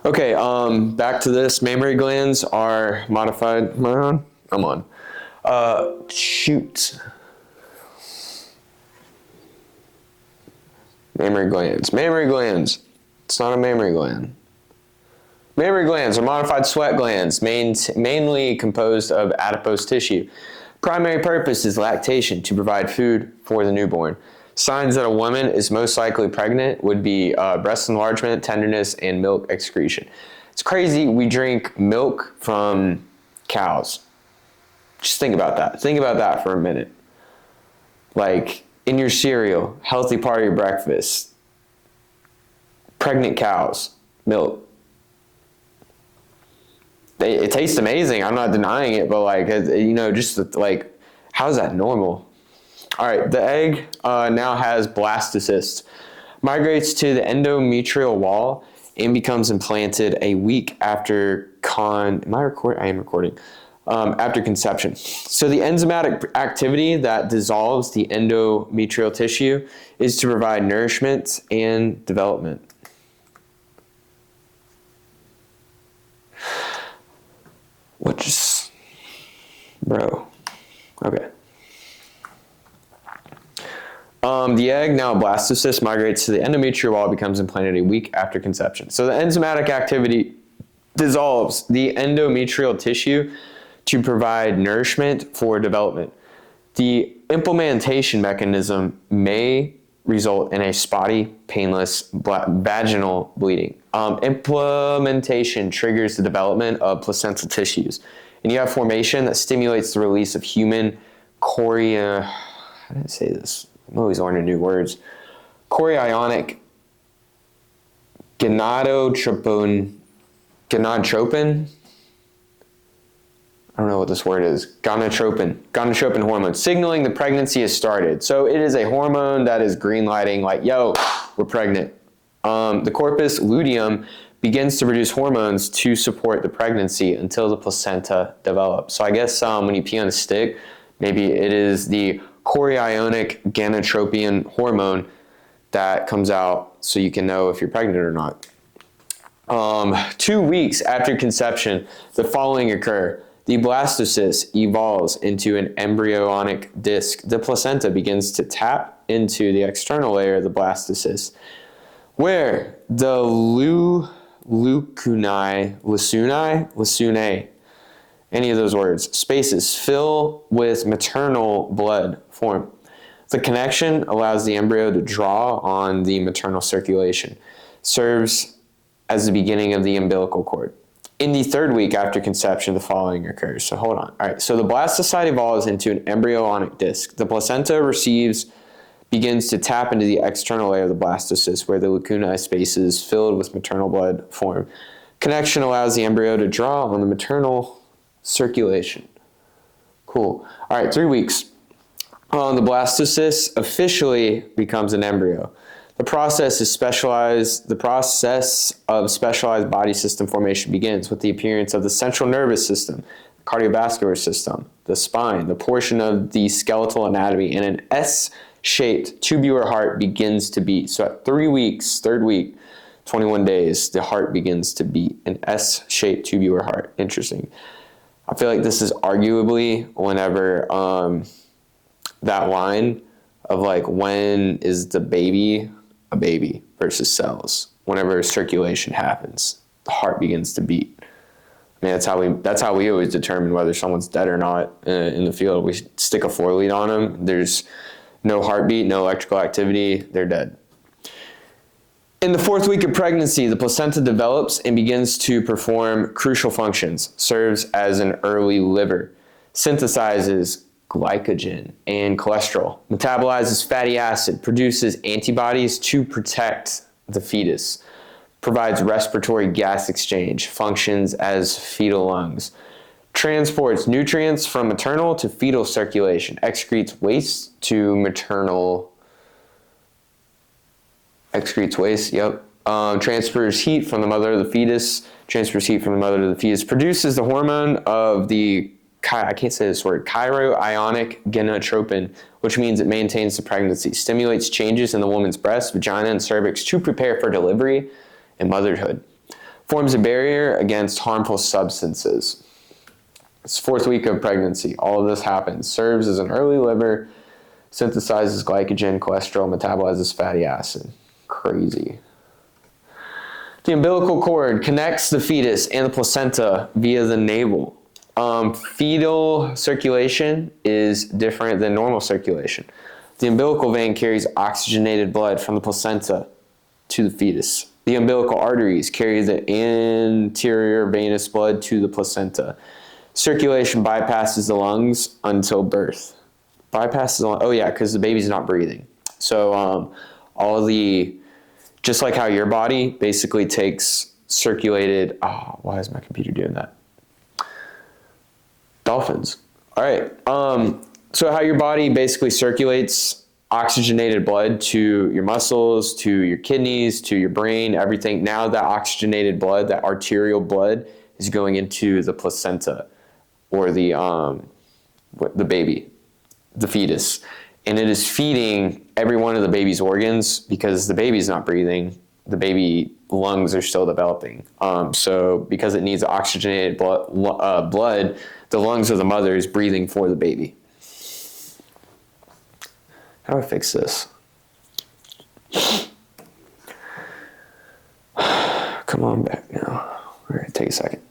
Okay, back to this. Mammary glands are modified. Am I on? I'm on. Shoot. Mammary glands. Mammary glands. It's not a mammary gland. Mammary glands are modified sweat glands, mainly composed of adipose tissue. Primary purpose is lactation, to provide food for the newborn. Signs that a woman is most likely pregnant would be breast enlargement, tenderness, and milk excretion. It's crazy we drink milk from cows. Just think about that. Think about that for a minute. Like in your cereal, healthy part of your breakfast, pregnant cows, milk. It tastes amazing. I'm not denying it, but like, just like, how's that normal? All right, the egg now has blastocysts, migrates to the endometrial wall, and becomes implanted a week after after conception. So the enzymatic activity that dissolves the endometrial tissue is to provide nourishment and development. Bro, okay. The egg, now blastocyst, migrates to the endometrial wall, becomes implanted a week after conception. So the enzymatic activity dissolves the endometrial tissue to provide nourishment for development. The implementation mechanism may result in a spotty, painless vaginal bleeding. Implementation triggers the development of placental tissues. And you have formation that stimulates the release of human how did I say this? I'm always learning new words. Chorionic gonadotropin. I don't know what this word is. Gonadotropin hormone, signaling the pregnancy has started. So it is a hormone that is green lighting, like, yo, we're pregnant. The corpus luteum begins to produce hormones to support the pregnancy until the placenta develops. So I guess when you pee on a stick, maybe it is the chorionic gonadotropin hormone that comes out so you can know if you're pregnant or not. 2 weeks after conception, the following occur. The blastocyst evolves into an embryonic disc. The placenta begins to tap into the external layer of the blastocyst, where the lacunae, any of those words, spaces fill with maternal blood form. The connection allows the embryo to draw on the maternal circulation, serves as the beginning of the umbilical cord. In the 3rd week after conception, the following occurs. So hold on. All right. So the blastocyte evolves into an embryonic disc. The placenta begins to tap into the external layer of the blastocyst, where the lacunae spaces filled with maternal blood form. Connection allows the embryo to draw on the maternal circulation. Cool. All right. 3 weeks. The blastocyst officially becomes an embryo. The process of specialized body system formation begins with the appearance of the central nervous system, cardiovascular system, the spine, the portion of the skeletal anatomy, and an S-shaped tubular heart begins to beat. So at 3 weeks, 3rd week, 21 days, the heart begins to beat, an S-shaped tubular heart. Interesting. I feel like this is arguably whenever that line of like, when is the baby a baby versus cells? Whenever circulation happens, the heart begins to beat. I mean, that's how we always determine whether someone's dead or not in the field. We stick a 4-lead on them. There's no heartbeat, no electrical activity. They're dead. In the 4th week of pregnancy, the placenta develops and begins to perform crucial functions, serves as an early liver, synthesizes glycogen and cholesterol, metabolizes fatty acid, produces antibodies to protect the fetus, provides respiratory gas exchange, functions as fetal lungs, transports nutrients from maternal to fetal circulation, excretes waste to maternal, transfers heat from the mother to the fetus, produces the hormone of the chorionic gonadotropin, which means it maintains the pregnancy, stimulates changes in the woman's breast, vagina, and cervix to prepare for delivery and motherhood. Forms a barrier against harmful substances. It's fourth week of pregnancy. All of this happens. Serves as an early liver, synthesizes glycogen, cholesterol, metabolizes fatty acid. Crazy. The umbilical cord connects the fetus and the placenta via the navel. Fetal circulation is different than normal circulation. The umbilical vein carries oxygenated blood from the placenta to the fetus. The umbilical arteries carry the anterior venous blood to the placenta. Circulation bypasses the lungs until birth. Bypasses the lungs, oh yeah, because the baby's not breathing. So just like how your body basically takes circulated, why is my computer doing that? Dolphins. All right. So how your body basically circulates oxygenated blood to your muscles, to your kidneys, to your brain, everything. Now that oxygenated blood, that arterial blood, is going into the placenta or the baby, the fetus. And it is feeding every one of the baby's organs because the baby's not breathing. The baby lungs are still developing. So because it needs oxygenated blood, the lungs of the mother is breathing for the baby. How do I fix this? Come on back now. We're going to take a second.